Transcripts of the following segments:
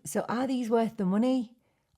So are these worth the money?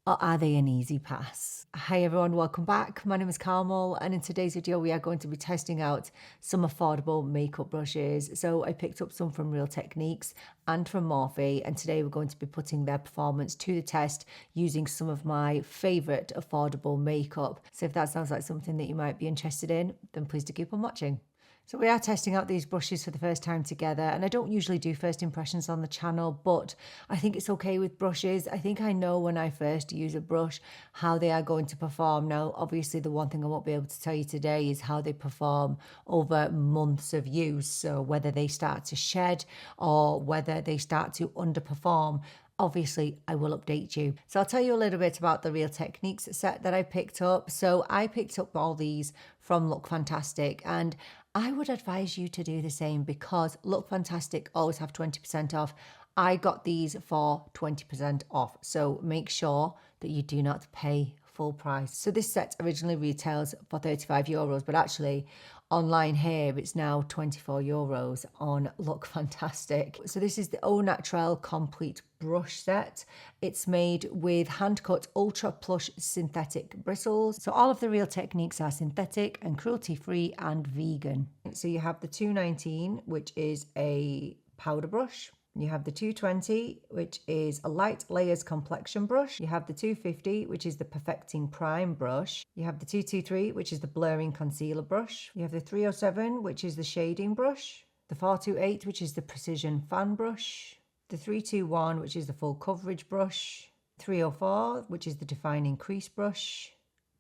Or are they an easy pass? Hi everyone, welcome back. My name is Carmel, and in today's video we are going to be testing out some affordable makeup brushes. So I picked up some from Real Techniques and from Morphe, and today we're going to be putting their performance to the test using some of my favourite affordable makeup. So if that sounds like something that you might be interested in, then please do keep on watching. So we are testing out these brushes for the first time together, and I don't usually do first impressions on the channel, but I think it's okay with brushes. I think I know when I first use a brush how they are going to perform. Now, obviously the one thing I won't be able to tell you today is how they perform over months of use. So whether they start to shed or whether they start to underperform. Obviously, I will update you. So I'll tell you a little bit about the Real Techniques set that I picked up. So I picked up all these from Look Fantastic, and I would advise you to do the same because Look Fantastic always have 20% off. I got these for 20% off. So make sure that you do not pay full price. So this set originally retails for €35, but actually online here it's now €24 on Look Fantastic. So this is the Naturale complete brush set. It's made with hand cut ultra plush synthetic bristles. So all of the Real Techniques are synthetic and cruelty free and vegan. So you have the 219, which is a powder brush. You have the 220, which is a light layers complexion brush. You have the 250, which is the perfecting prime brush. You have the 223, which is the blurring concealer brush. You have the 307, which is the shading brush. The 428, which is the precision fan brush. The 321, which is the full coverage brush. 304, which is the defining crease brush.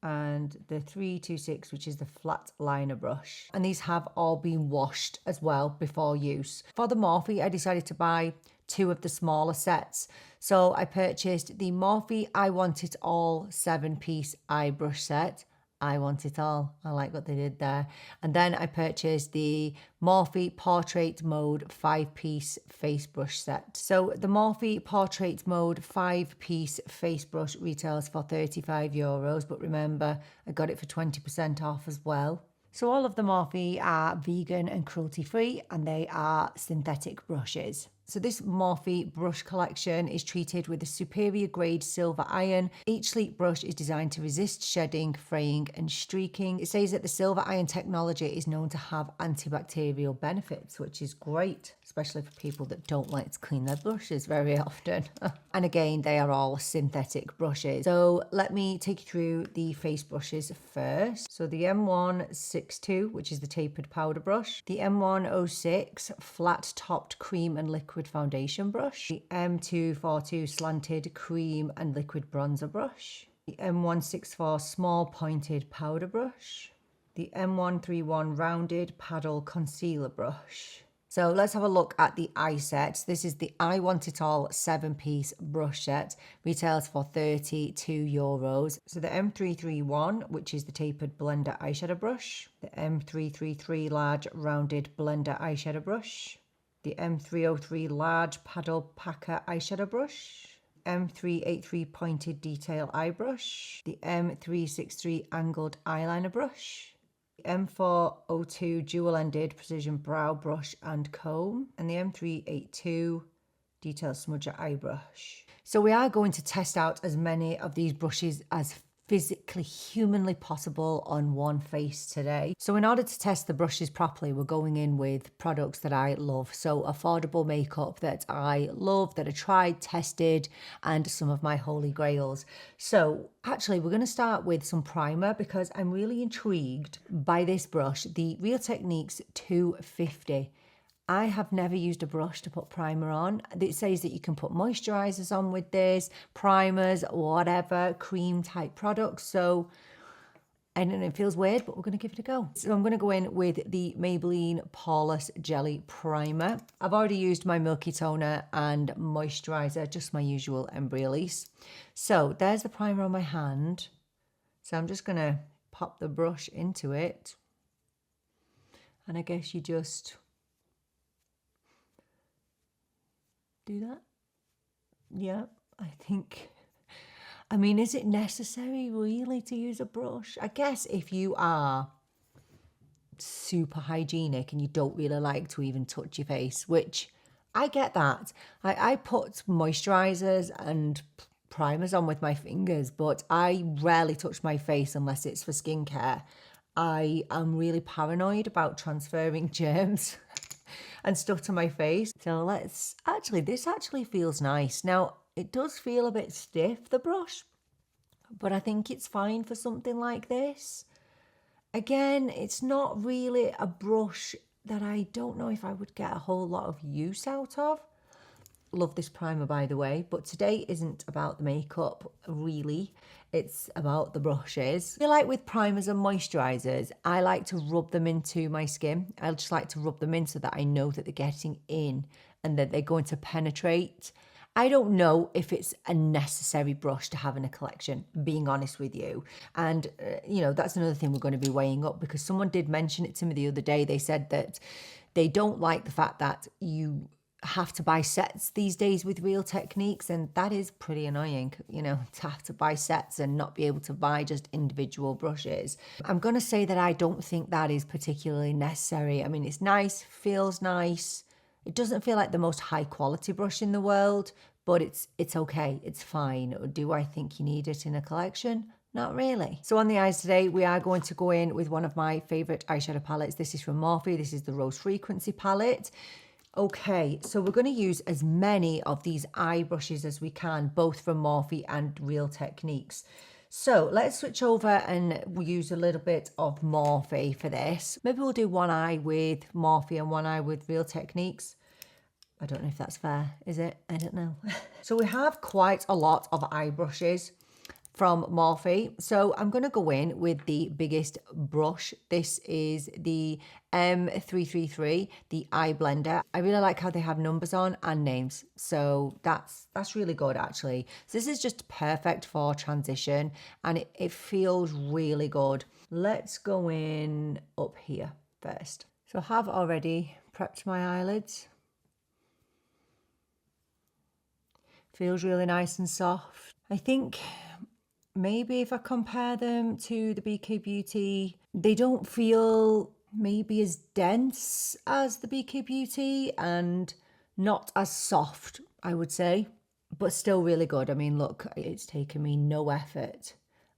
And the 326, which is the flat liner brush. And these have all been washed as well before use. For the Morphe, I decided to buy two of the smaller sets. So I purchased the Morphe I Want It All 7-piece eye brush set. I want it all. I like what they did there. And then I purchased the Morphe Portrait Mode 5-piece face brush set. So the Morphe Portrait Mode 5-piece face brush retails for €35, but remember, I got it for 20% off as well. So all of the Morphe are vegan and cruelty free, and they are synthetic brushes. So this Morphe brush collection is treated with a superior grade silver iron. Each sleek brush is designed to resist shedding, fraying and streaking. It says that the silver iron technology is known to have antibacterial benefits, which is great, especially for people that don't like to clean their brushes very often. And again, they are all synthetic brushes. So let me take you through the face brushes first. So the M162, which is the tapered powder brush. The M106 flat topped cream and liquid foundation brush. The M242 slanted cream and liquid bronzer brush. The M164 small pointed powder brush. The M131 rounded paddle concealer brush. So let's have a look at the eye set. This is the I Want It All 7-piece brush set. Retails for €32. So the M331, which is the tapered blender eyeshadow brush. The M333 large rounded blender eyeshadow brush. The M303 large paddle packer eyeshadow brush. M383 pointed detail eye brush. The M363 angled eyeliner brush. M402 dual-ended precision brow brush and comb, and the M382 detail smudger eye brush. So we are going to test out as many of these brushes as physically, humanly possible on one face today. So in order to test the brushes properly, we're going in with products that I love. So affordable makeup that I love, that I tried, tested, and some of my holy grails. So actually, we're going to start with some primer because I'm really intrigued by this brush, the Real Techniques 250. I have never used a brush to put primer on. It says that you can put moisturizers on with this, primers, whatever, cream type products. So I don't know, it feels weird, but we're going to give it a go. So I'm going to go in with the Maybelline Poreless Jelly Primer. I've already used my Milky Toner and moisturizer, just my usual Embryolisse. So there's the primer on my hand. So I'm just going to pop the brush into it. And I guess you just do that. Yeah, I think, I mean, is it necessary really to use a brush? I guess if you are super hygienic and you don't really like to even touch your face, which I get that. I put moisturizers and primers on with my fingers, but I rarely touch my face unless it's for skincare. I am really paranoid about transferring germs and stuff to my face. So this actually feels nice. Now, it does feel a bit stiff, the brush, but I think it's fine for something like this. Again, it's not really a brush that I don't know if I would get a whole lot of use out of. Love this primer, by the way, but today isn't about the makeup, really. It's about the brushes. I feel like with primers and moisturizers, I like to rub them into my skin. I just like to rub them in so that I know that they're getting in and that they're going to penetrate. I don't know if it's a necessary brush to have in a collection, being honest with you. And, that's another thing we're going to be weighing up, because someone did mention it to me the other day. They said that they don't like the fact that you have to buy sets these days with Real Techniques, and that is pretty annoying, to have to buy sets and not be able to buy just individual brushes. I'm going to say that I don't think that is particularly necessary. I mean, it's nice, feels nice. It doesn't feel like the most high quality brush in the world, but it's okay, it's fine. Do I think you need it in a collection? Not really. So on the eyes today, we are going to go in with one of my favorite eyeshadow palettes. This is from Morphe. This is the Rose Frequency palette. Okay, so we're going to use as many of these eye brushes as we can, both from Morphe and Real Techniques. So let's switch over and we'll use a little bit of Morphe for this. Maybe we'll do one eye with Morphe and one eye with Real Techniques. I don't know if that's fair, is it? I don't know. So we have quite a lot of eye brushes from Morphe. So I'm going to go in with the biggest brush. This is the M333, the eye blender. I really like how they have numbers on and names. So that's really good, actually. So this is just perfect for transition, and it feels really good. Let's go in up here first. So I have already prepped my eyelids. Feels really nice and soft. I think maybe if I compare them to the BK Beauty, they don't feel maybe as dense as the BK Beauty and not as soft, I would say, but still really good. I mean, look, it's taken me no effort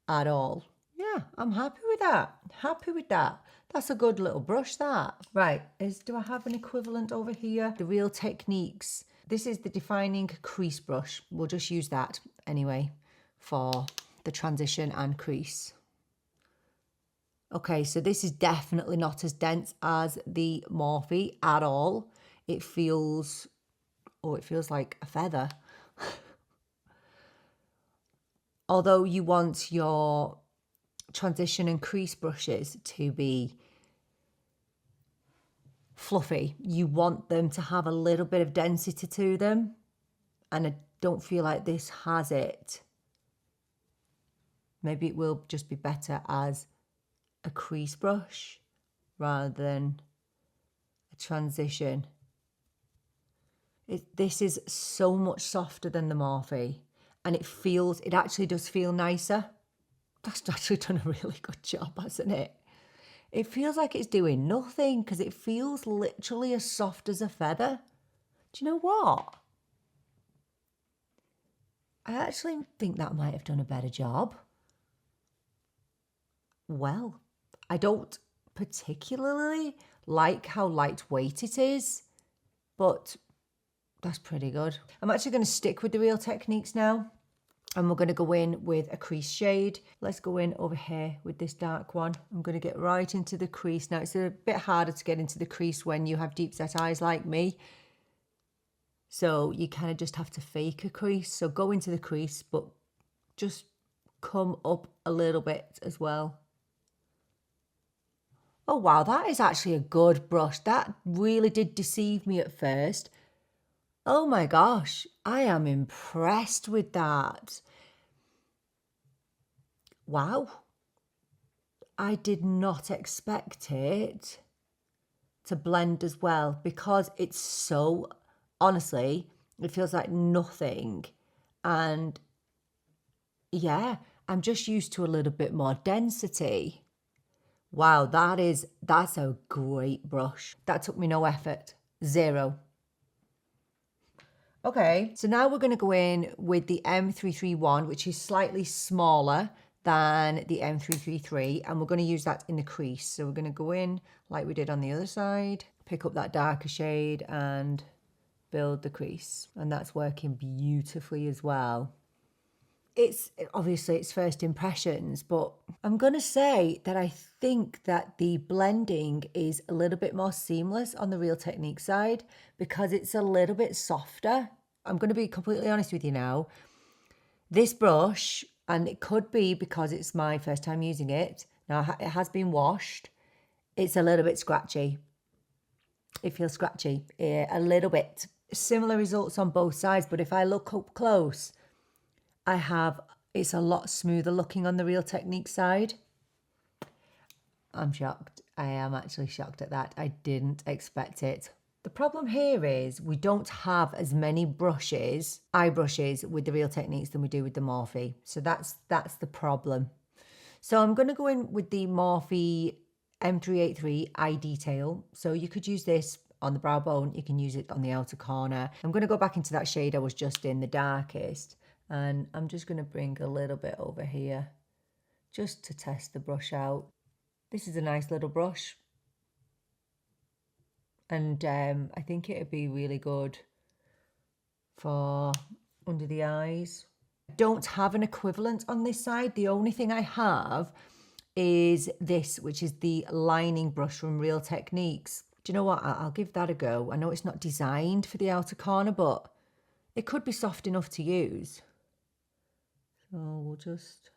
at all. Yeah, I'm happy with that. Happy with that. That's a good little brush, that. Right, do I have an equivalent over here? The Real Techniques. This is the defining crease brush. We'll just use that anyway for the transition and crease. Okay, so this is definitely not as dense as the Morphe at all. It feels like a feather. Although you want your transition and crease brushes to be fluffy, you want them to have a little bit of density to them, and I don't feel like this has it. Maybe it will just be better as a crease brush rather than a transition. This is so much softer than the Morphe, and it actually does feel nicer. That's actually done a really good job, hasn't it? It feels like it's doing nothing because it feels literally as soft as a feather. Do you know what? I actually think that might have done a better job. Well, I don't particularly like how lightweight it is, but that's pretty good. I'm actually going to stick with the Real Techniques now, and we're going to go in with a crease shade. Let's go in over here with this dark one. I'm going to get right into the crease. Now, it's a bit harder to get into the crease when you have deep set eyes like me. So you kind of just have to fake a crease. So go into the crease, but just come up a little bit as well. Oh, wow, that is actually a good brush. That really did deceive me at first. Oh my gosh, I am impressed with that. Wow. I did not expect it to blend as well, because it's so, honestly, it feels like nothing. And yeah, I'm just used to a little bit more density. Wow, that's a great brush. That took me no effort. Zero. Okay, so now we're going to go in with the M331, which is slightly smaller than the M333, and we're going to use that in the crease. So we're going to go in like we did on the other side, pick up that darker shade and build the crease. And that's working beautifully as well. It's obviously it's first impressions, but I'm going to say that I think that the blending is a little bit more seamless on the Real Techniques side because it's a little bit softer. I'm going to be completely honest with you now. This brush, and it could be because it's my first time using it, now it has been washed, it's a little bit scratchy. It feels scratchy, a little bit. Similar results on both sides, but if I look up close, it's a lot smoother looking on the Real Techniques side. I'm shocked. I am actually shocked at that. I didn't expect it. The problem here is we don't have as many brushes, eye brushes with the Real Techniques than we do with the Morphe. So that's the problem. So I'm going to go in with the Morphe M383 Eye Detail. So you could use this on the brow bone. You can use it on the outer corner. I'm going to go back into that shade I was just in, the darkest. And I'm just going to bring a little bit over here just to test the brush out. This is a nice little brush. And I think it would be really good for under the eyes. I don't have an equivalent on this side. The only thing I have is this, which is the lining brush from Real Techniques. Do you know what? I'll give that a go. I know it's not designed for the outer corner, but it could be soft enough to use. So we'll just,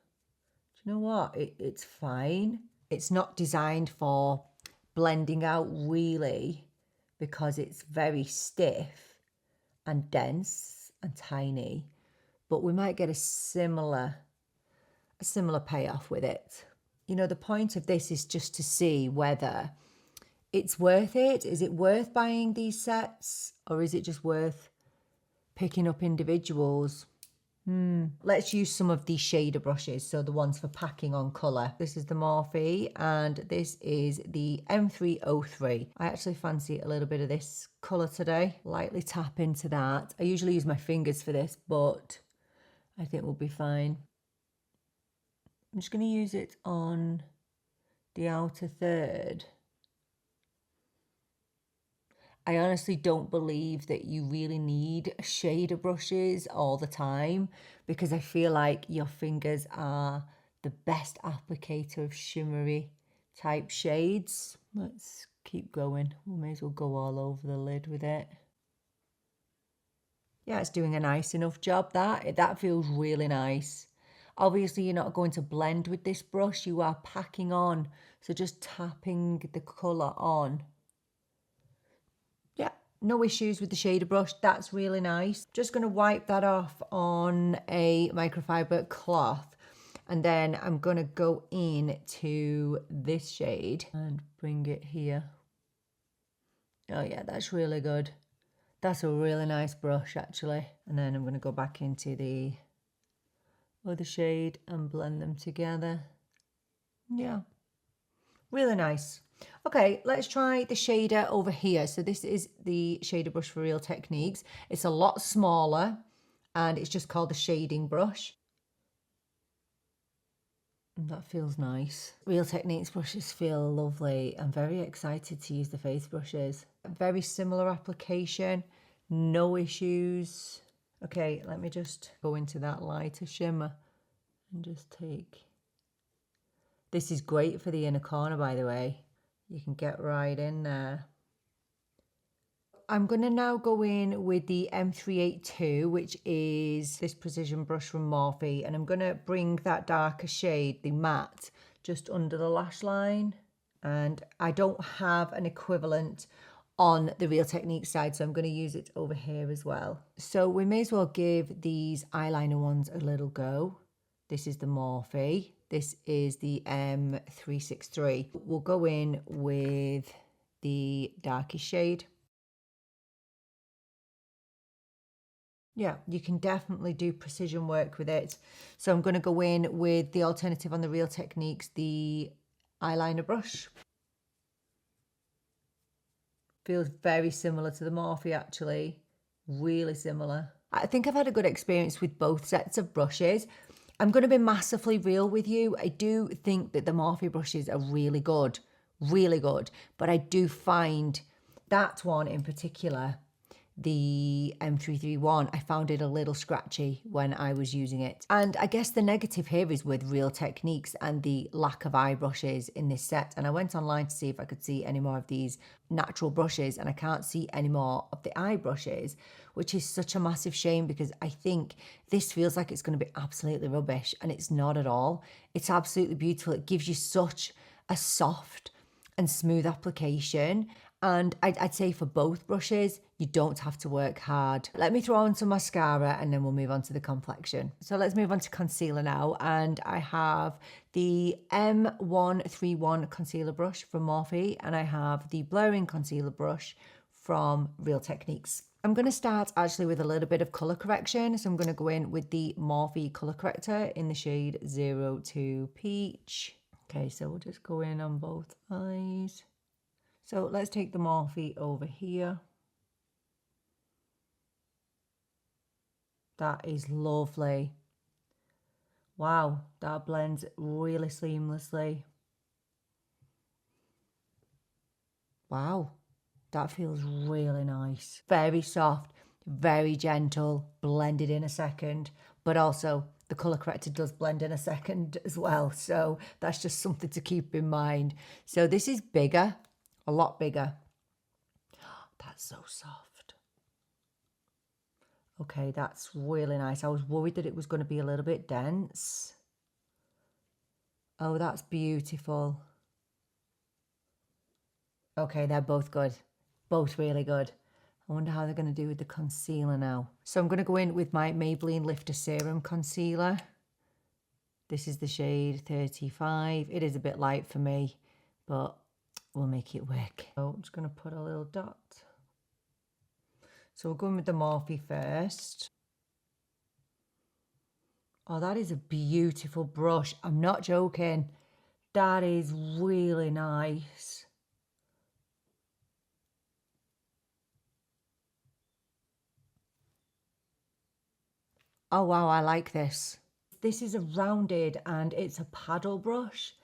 do you know what? It's fine. It's not designed for blending out really because it's very stiff and dense and tiny, but we might get a similar payoff with it. You know, the point of this is just to see whether it's worth it. Is it worth buying these sets, or is it just worth picking up individuals? Let's use some of these shader brushes, so the ones for packing on colour. This is the Morphe and this is the M303. I actually fancy a little bit of this colour today. Lightly tap into that. I usually use my fingers for this, but I think we'll be fine. I'm just going to use it on the outer third. I honestly don't believe that you really need shader brushes all the time because I feel like your fingers are the best applicator of shimmery type shades. Let's keep going. We may as well go all over the lid with it. Yeah, it's doing a nice enough job. That feels really nice. Obviously, you're not going to blend with this brush. You are packing on. So just tapping the colour on. Yeah, no issues with the shader brush. That's really nice. Just going to wipe that off on a microfiber cloth. And then I'm going to go in to this shade and bring it here. Oh yeah, that's really good. That's a really nice brush actually. And then I'm going to go back into the other shade and blend them together. Yeah, really nice. Okay, let's try the shader over here. So this is the shader brush for Real Techniques. It's a lot smaller and it's just called the shading brush. And that feels nice. Real Techniques brushes feel lovely. I'm very excited to use the face brushes. Very similar application, no issues. Okay, let me just go into that lighter shimmer and just take... This is great for the inner corner, by the way. You can get right in there. I'm going to now go in with the M382, which is this precision brush from Morphe. And I'm going to bring that darker shade, the matte, just under the lash line. And I don't have an equivalent on the Real Techniques side, so I'm going to use it over here as well. So we may as well give these eyeliner ones a little go. This is the Morphe. This is the M363. We'll go in with the darkest shade. Yeah, you can definitely do precision work with it. So I'm going to go in with the alternative on the Real Techniques, the eyeliner brush. Feels very similar to the Morphe actually. Really similar. I think I've had a good experience with both sets of brushes. I'm going to be massively real with you. I do think that the Morphe brushes are really good, but I do find that one in particular, the M331, I found it a little scratchy when I was using it. And I guess the negative here is with Real Techniques and the lack of eye brushes in this set. And I went online to see if I could see any more of these natural brushes, and I can't see any more of the eye brushes, which is such a massive shame because I think this feels like it's going to be absolutely rubbish, and it's not at all. It's absolutely beautiful. It gives you such a soft and smooth application. And I'd say for both brushes, you don't have to work hard. Let me throw on some mascara and then we'll move on to the complexion. So let's move on to concealer now. And I have the M131 concealer brush from Morphe, and I have the blurring concealer brush from Real Techniques. I'm going to start actually with a little bit of colour correction. So I'm going to go in with the Morphe colour corrector in the shade 02 Peach. Okay, so we'll just go in on both eyes. So let's take the Morphe over here. That is lovely. Wow, that blends really seamlessly. Wow, that feels really nice. Very soft, very gentle, blended in a second, but also the colour corrector does blend in a second as well. So that's just something to keep in mind. So this is bigger. A lot bigger. That's so soft. Okay, that's really nice. I was worried that it was going to be a little bit dense. Oh, that's beautiful. Okay, they're both good. Both really good. I wonder how they're going to do with the concealer now. So I'm going to go in with my Maybelline Lifter Serum Concealer. This is the shade 35. It is a bit light for me, but we'll make it work. So I'm just going to put a little dot. So we're going with the Morphe first. Oh, that is a beautiful brush. I'm not joking. That is really nice. Oh, wow, I like this. This is a rounded and it's a paddle brush.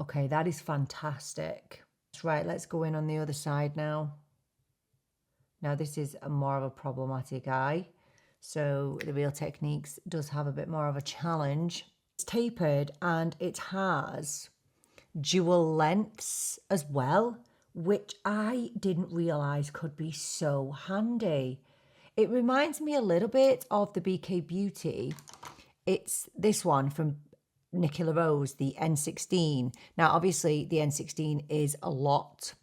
Okay, that is fantastic. Right, let's go in on the other side now. Now this is a more of a problematic eye, so the Real Techniques does have a bit more of a challenge. It's tapered and it has dual lengths as well, which I didn't realise could be so handy. It reminds me a little bit of the BK Beauty. It's this one from Nicola Rose, the N16. Now, obviously, the N16 is a lot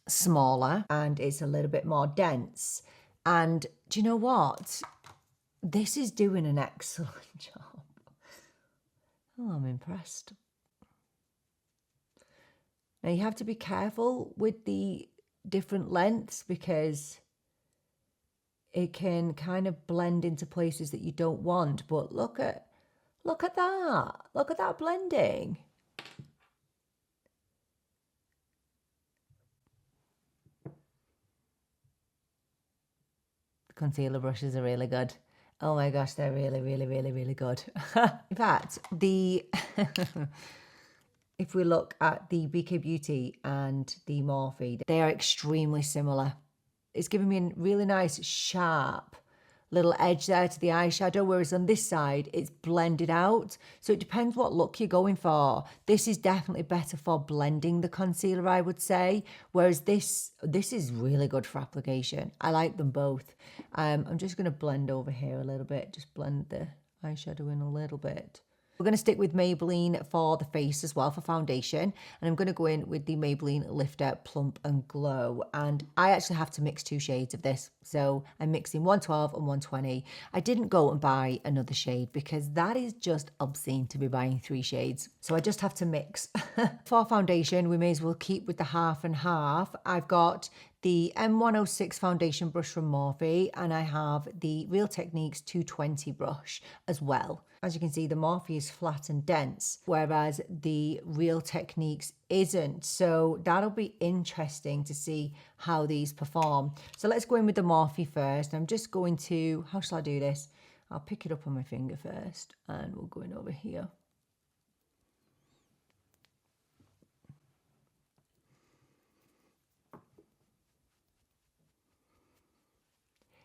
smaller and it's a little bit more dense. And do you know what? This is doing an excellent job. Oh, I'm impressed. Now, you have to be careful with the different lengths because it can kind of blend into places that you don't want. But look at that. Look at that blending. The concealer brushes are really good. Oh my gosh, they're really, really, really, really good. In fact, if we look at the BK Beauty and the Morphe, they are extremely similar. It's giving me a really nice, sharp little edge there to the eyeshadow, whereas on this side, it's blended out. So it depends what look you're going for. This is definitely better for blending the concealer, I would say, whereas this is really good for application. I like them both. I'm just going to blend over here a little bit, just blend the eyeshadow in a little bit. We're going to stick with Maybelline for the face as well for foundation. And I'm going to go in with the Maybelline Lifter Plump and Glow. And I actually have to mix 2 shades of this. So I'm mixing 112 and 120. I didn't go and buy another shade because that is just obscene to be buying 3 shades. So I just have to mix. For foundation, we may as well keep with the half and half. I've got the M106 foundation brush from Morphe, and I have the Real Techniques 220 brush as well. As you can see, the Morphe is flat and dense, whereas the Real Techniques isn't. So that'll be interesting to see how these perform. So let's go in with the Morphe first. I'm just going to, how shall I do this? I'll pick it up on my finger first, and we'll go in over here.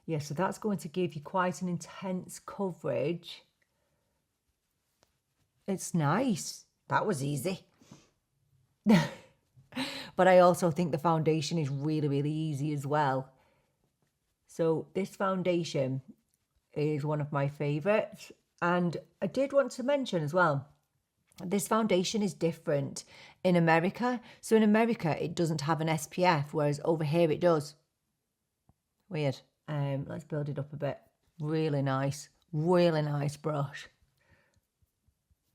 Yeah, so that's going to give you quite an intense coverage. It's nice. That was easy. But I also think the foundation is really, really easy as well. So this foundation is one of my favorites. And I did want to mention as well, this foundation is different in America. So in America, it doesn't have an SPF, whereas over here it does. Weird. Let's build it up a bit. Really nice brush.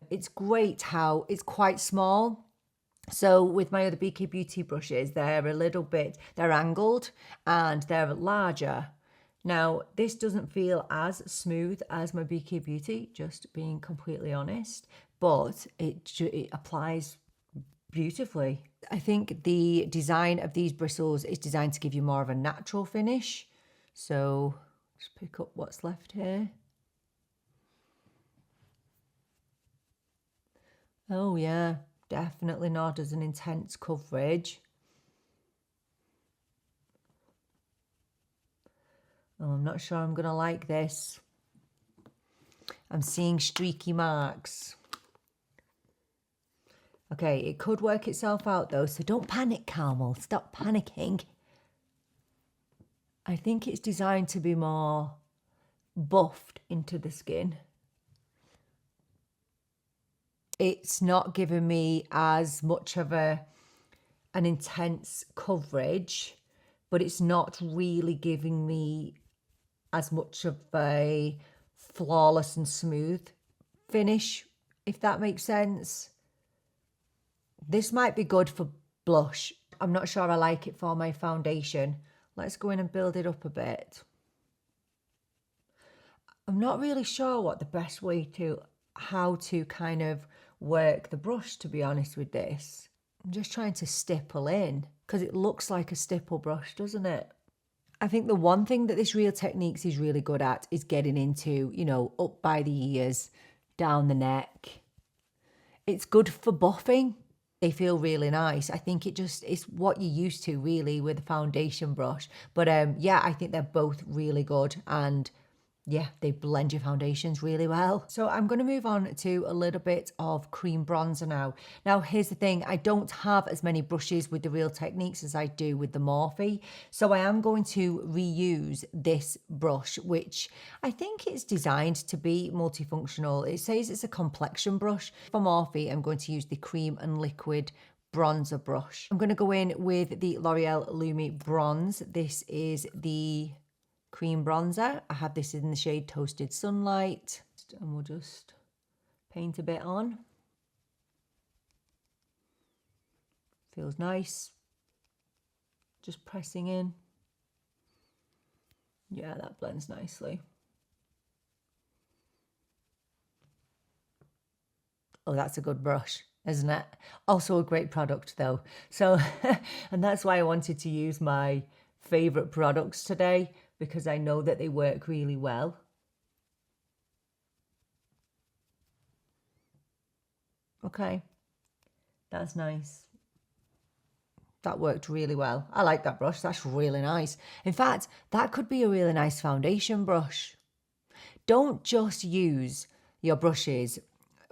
It's great how it's quite small. So with my other BK Beauty brushes, they're angled and they're larger. Now, this doesn't feel as smooth as my BK Beauty, just being completely honest, but it applies beautifully. I think the design of these bristles is designed to give you more of a natural finish. So just pick up what's left here. Oh yeah, definitely not as an intense coverage. Oh, I'm not sure I'm going to like this. I'm seeing streaky marks. Okay, it could work itself out though, so don't panic, Carmel. Stop panicking. I think it's designed to be more buffed into the skin. It's not giving me as much of an intense coverage, but it's not really giving me as much of a flawless and smooth finish, if that makes sense. This might be good for blush. I'm not sure I like it for my foundation. Let's go in and build it up a bit. I'm not really sure what the best way how to kind of work the brush, to be honest with this. I'm just trying to stipple in because it looks like a stipple brush, doesn't it? I think the one thing that this Real Techniques is really good at is getting into, you know, up by the ears, down the neck. It's good for buffing. They feel really nice. I think it's what you're used to really with a foundation brush. But yeah, I think they're both really good, and yeah, they blend your foundations really well. So I'm going to move on to a little bit of cream bronzer now. Now, here's the thing. I don't have as many brushes with the Real Techniques as I do with the Morphe. So I am going to reuse this brush, which I think is designed to be multifunctional. It says it's a complexion brush. For Morphe, I'm going to use the cream and liquid bronzer brush. I'm going to go in with the L'Oreal Lumi Bronze. This is the cream bronzer. I have this in the shade Toasted Sunlight, and we'll just paint a bit on. Feels nice. Just pressing in. Yeah, that blends nicely. Oh, that's a good brush, isn't it? Also a great product though. So, and that's why I wanted to use my favorite products today, because I know that they work really well. Okay, that's nice. That worked really well. I like that brush. That's really nice. In fact, that could be a really nice foundation brush. Don't just use your brushes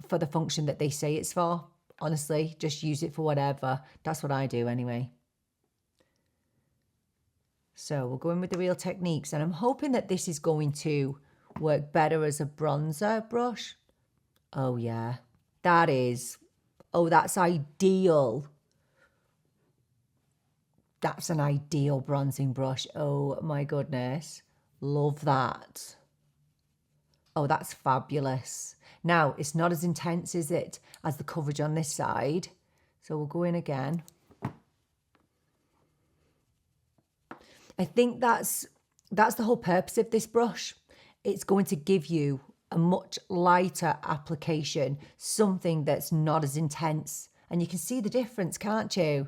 for the function that they say it's for. Honestly, just use it for whatever. That's what I do anyway. So we'll go in with the Real Techniques, and I'm hoping that this is going to work better as a bronzer brush. Oh yeah, that is. Oh, that's ideal. That's an ideal bronzing brush. Oh my goodness. Love that. Oh, that's fabulous. Now, it's not as intense, is it, as the coverage on this side. So we'll go in again. I think that's the whole purpose of this brush. It's going to give you a much lighter application, something that's not as intense. And you can see the difference, can't you?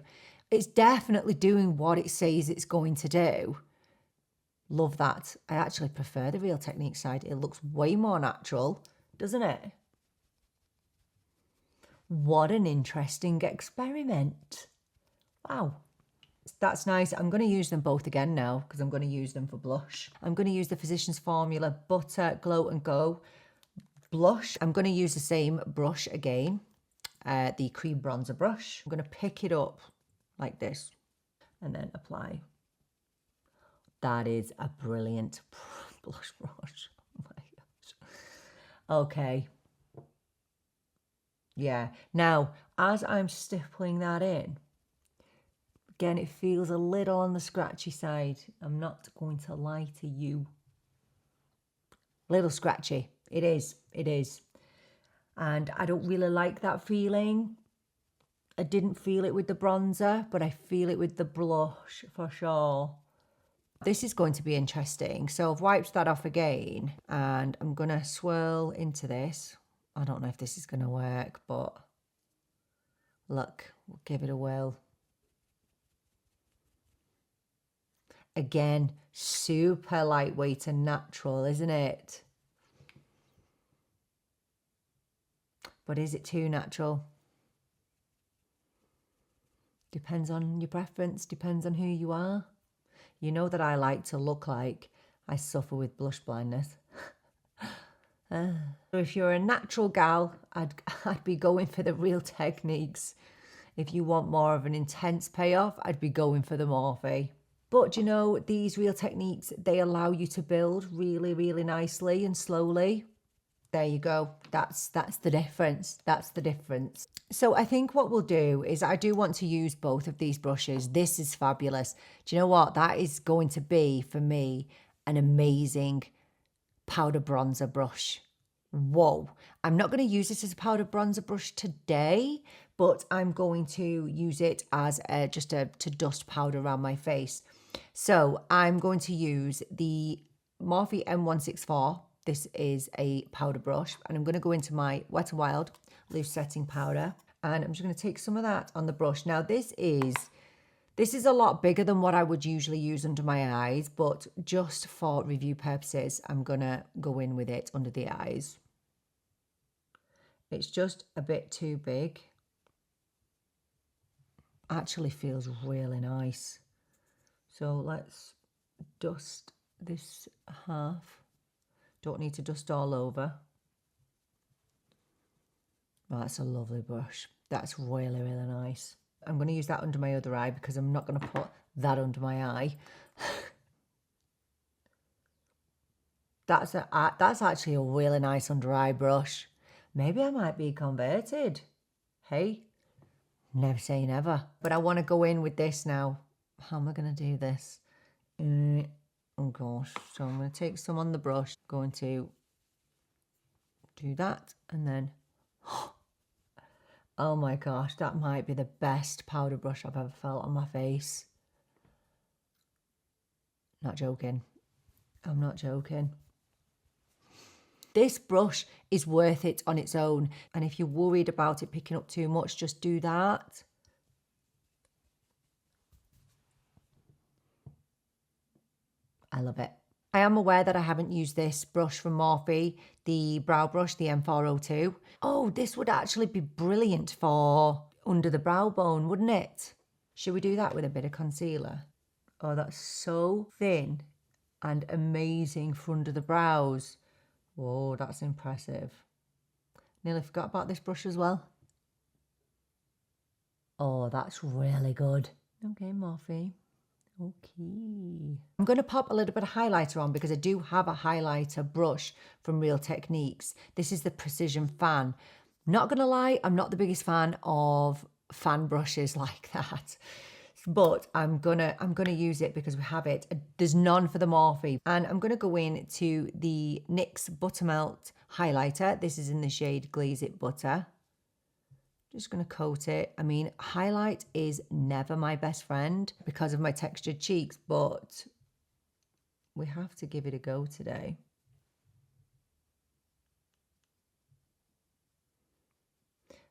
It's definitely doing what it says it's going to do. Love that. I actually prefer the Real Techniques side. It looks way more natural, doesn't it? What an interesting experiment. Wow. That's nice. I'm going to use them both again now because I'm going to use them for blush. I'm going to use the Physicians Formula Butter Glow and Go blush. I'm going to use the same brush again, the cream bronzer brush. I'm going to pick it up like this and then apply. That is a brilliant blush brush. Oh my gosh. Okay. Yeah. Now, as I'm stippling that in, again, it feels a little on the scratchy side. I'm not going to lie to you. Little scratchy. It is. It is. And I don't really like that feeling. I didn't feel it with the bronzer, but I feel it with the blush for sure. This is going to be interesting. So I've wiped that off again and I'm going to swirl into this. I don't know if this is going to work, but look, we'll give it a whirl. Again, super lightweight and natural, isn't it? But is it too natural? Depends on your preference, depends on who you are. You know that I like to look like I suffer with blush blindness. So if you're a natural gal, I'd be going for the Real Techniques. If you want more of an intense payoff, I'd be going for the Morphe. But you know, these Real Techniques, they allow you to build really, really nicely and slowly. There you go. That's the difference. That's the difference. So I think what we'll do is I do want to use both of these brushes. This is fabulous. Do you know what? That is going to be, for me, an amazing powder bronzer brush. Whoa. I'm not going to use this as a powder bronzer brush today, but I'm going to use it as to dust powder around my face. So I'm going to use the Morphe M164. This is a powder brush, and I'm going to go into my Wet n Wild loose setting powder, and I'm just going to take some of that on the brush. Now this is a lot bigger than what I would usually use under my eyes, but just for review purposes, I'm going to go in with it under the eyes. It's just a bit too big. Actually feels really nice. So let's dust this half. Don't need to dust all over. Oh, that's a lovely brush. That's really, really nice. I'm going to use that under my other eye because I'm not going to put that under my eye. That's actually a really nice under eye brush. Maybe I might be converted. Hey, never say never. But I want to go in with this now. How am I going to do this? Oh gosh. So I'm going to take some on the brush. Going to do that and then... Oh my gosh, that might be the best powder brush I've ever felt on my face. Not joking. I'm not joking. This brush is worth it on its own. And if you're worried about it picking up too much, just do that. I love it. I am aware that I haven't used this brush from Morphe, the brow brush, the M402. Oh, this would actually be brilliant for under the brow bone, wouldn't it? Should we do that with a bit of concealer? Oh, that's so thin and amazing for under the brows. Whoa, that's impressive. Nearly forgot about this brush as well. Oh, that's really good. Okay, Morphe. Okay. I'm going to pop a little bit of highlighter on because I do have a highlighter brush from Real Techniques. This is the Precision Fan. Not going to lie, I'm not the biggest fan of fan brushes like that. But I'm gonna use it because we have it. There's none for the Morphe. And I'm going to go in to the NYX Buttermelt highlighter. This is in the shade Glaze It Butter. Just going to coat it. I mean, highlight is never my best friend because of my textured cheeks, but we have to give it a go today.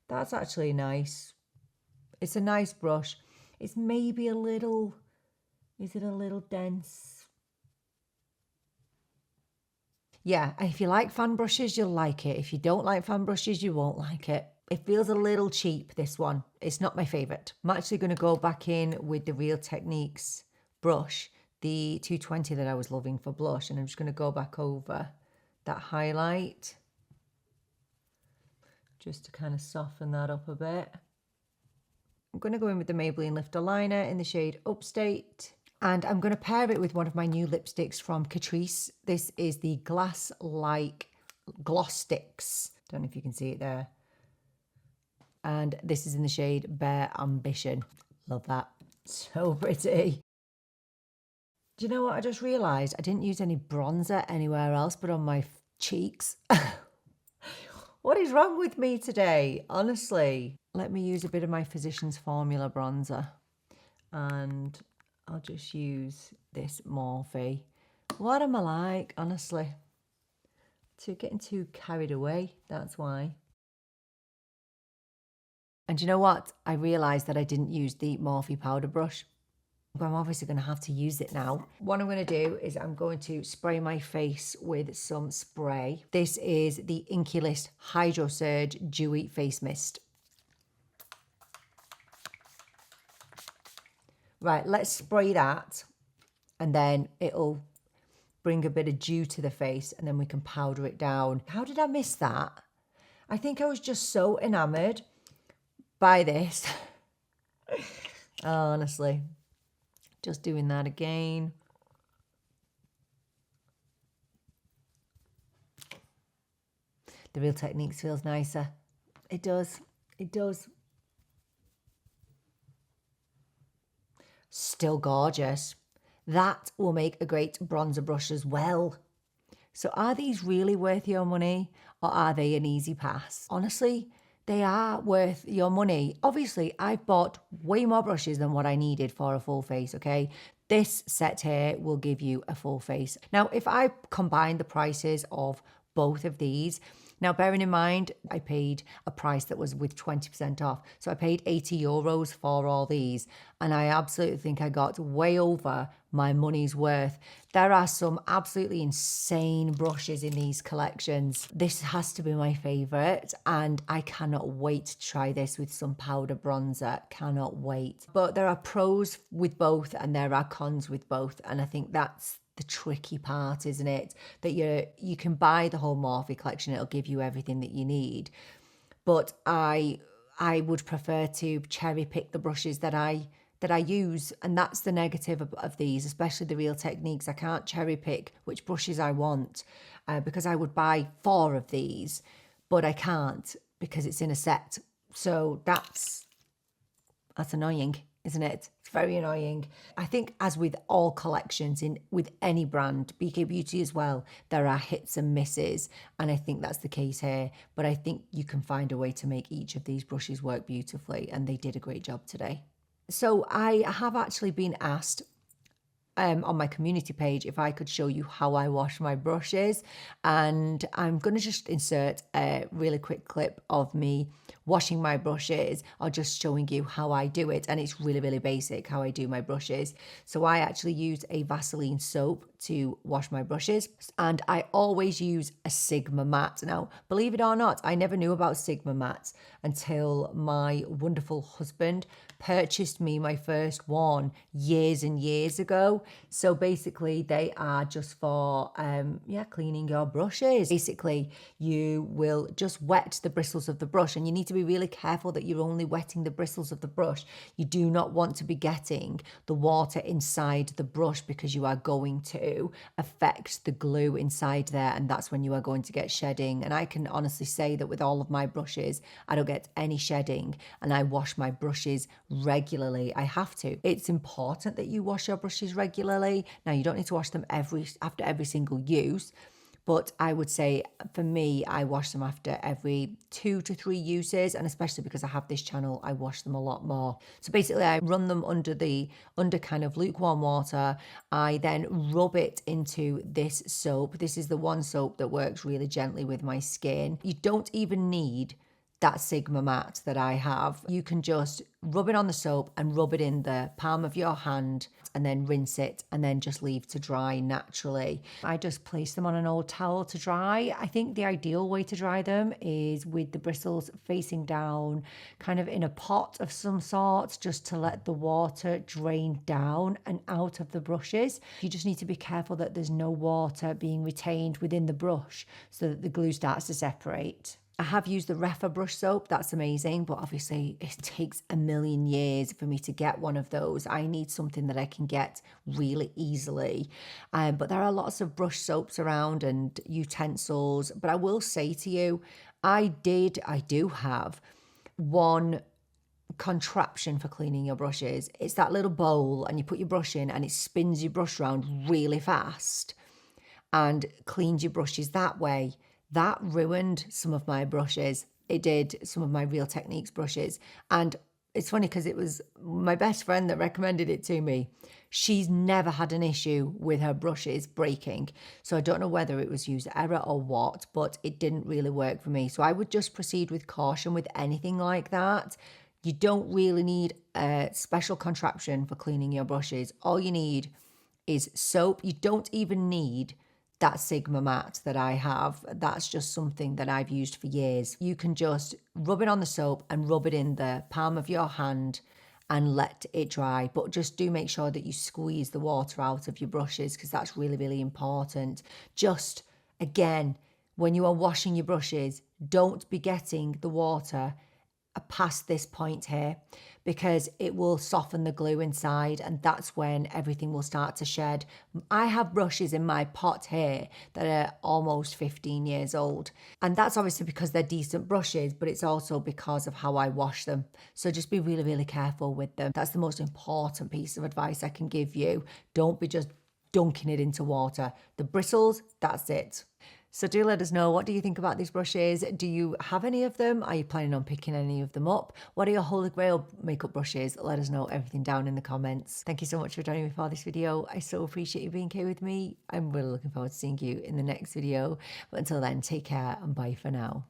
That's actually nice. It's a nice brush. It's maybe a little, is it a little dense? Yeah, if you like fan brushes, you'll like it. If you don't like fan brushes, you won't like it. It feels a little cheap, this one. It's not my favorite. I'm actually going to go back in with the Real Techniques brush, the 220 that I was loving for blush, and I'm just going to go back over that highlight just to kind of soften that up a bit. I'm going to go in with the Maybelline Lifter Liner in the shade Upstate. And I'm going to pair it with one of my new lipsticks from Catrice. This is the Glass Like Gloss Sticks. Don't know if you can see it there. And this is in the shade Bare Ambition. Love that. So pretty. Do you know what I just realised? I didn't use any bronzer anywhere else but on my cheeks. What is wrong with me today? Honestly. Let me use a bit of my Physicians Formula bronzer. And I'll just use this Morphe. What am I like, honestly? Getting too carried away, that's why. And you know what? I realised that I didn't use the Morphe powder brush. I'm obviously going to have to use it now. What I'm going to do is I'm going to spray my face with some spray. This is the Inculist Hydro Surge Dewy Face Mist. Right, let's spray that and then it'll bring a bit of dew to the face and then we can powder it down. How did I miss that? I think I was just so enamoured by this. Honestly. Just doing that again. The Real Techniques feels nicer. It does. It does. Still gorgeous. That will make a great bronzer brush as well. So are these really worth your money or are they an easy pass? Honestly, they are worth your money. Obviously, I've bought way more brushes than what I needed for a full face, okay? This set here will give you a full face. Now, if I combine the prices of both of these, now bearing in mind, I paid a price that was with 20% off. So I paid €80 for all these. And I absolutely think I got way over my money's worth. There are some absolutely insane brushes in these collections. This has to be my favorite. And I cannot wait to try this with some powder bronzer. Cannot wait. But there are pros with both and there are cons with both. And I think that's the tricky part, isn't it? That you can buy the whole Morphe collection, it'll give you everything that you need. But I would prefer to cherry pick the brushes that I use, and that's the negative of these, especially the Real Techniques. I can't cherry pick which brushes I want because I would buy 4 of these, but I can't because it's in a set. So that's annoying, isn't it? It's very annoying. I think as with all collections with any brand, BK Beauty as well, there are hits and misses. And I think that's the case here. But I think you can find a way to make each of these brushes work beautifully. And they did a great job today. So I have actually been asked on my community page if I could show you how I wash my brushes. And I'm going to just insert a really quick clip of me washing my brushes or just showing you how I do it. And it's really, really basic how I do my brushes. So I actually use a Vaseline soap to wash my brushes. And I always use a Sigma matte. Now, believe it or not, I never knew about Sigma mattes until my wonderful husband purchased me my first one years and years ago. So basically they are just for cleaning your brushes. Basically you will just wet the bristles of the brush, and you need to be really careful that you're only wetting the bristles of the brush. You do not want to be getting the water inside the brush because you are going to affect the glue inside there, and that's when you are going to get shedding. And I can honestly say that with all of my brushes I don't get any shedding, and I wash my brushes regularly. I have to. It's important that you wash your brushes regularly. Now, you don't need to wash them after every single use, But I would say for me, I wash them after every 2 to 3 uses. And especially because I have this channel, I wash them a lot more. So basically I run them under kind of lukewarm water. I then rub it into this soap. This is the one soap that works really gently with my skin. You don't even need that Sigma matte that I have. You can just rub it on the soap and rub it in the palm of your hand and then rinse it and then just leave to dry naturally. I just place them on an old towel to dry. I think the ideal way to dry them is with the bristles facing down, kind of in a pot of some sort, just to let the water drain down and out of the brushes. You just need to be careful that there's no water being retained within the brush so that the glue starts to separate. I have used the Refa brush soap, that's amazing, but obviously it takes a million years for me to get one of those. I need something that I can get really easily. But there are lots of brush soaps around and utensils, but I will say to you, I do have one contraption for cleaning your brushes. It's that little bowl and you put your brush in and it spins your brush around really fast and cleans your brushes that way. That ruined some of my brushes. It did some of my Real Techniques brushes. And it's funny because it was my best friend that recommended it to me. She's never had an issue with her brushes breaking. So I don't know whether it was user error or what, but it didn't really work for me. So I would just proceed with caution with anything like that. You don't really need a special contraption for cleaning your brushes. All you need is soap. You don't even need that Sigma matte that I have. That's just something that I've used for years. You can just rub it on the soap and rub it in the palm of your hand and let it dry. But just do make sure that you squeeze the water out of your brushes because that's really, really important. Just, again, when you are washing your brushes, don't be getting the water past this point here because it will soften the glue inside and that's when everything will start to shed. I have brushes in my pot here that are almost 15 years old and that's obviously because they're decent brushes, but it's also because of how I wash them. So just be really, really careful with them. That's the most important piece of advice I can give you. Don't be just dunking it into water. The bristles, that's it. So do let us know, what do you think about these brushes? Do you have any of them? Are you planning on picking any of them up? What are your Holy Grail makeup brushes? Let us know everything down in the comments. Thank you so much for joining me for this video. I so appreciate you being here with me. I'm really looking forward to seeing you in the next video. But until then, take care and bye for now.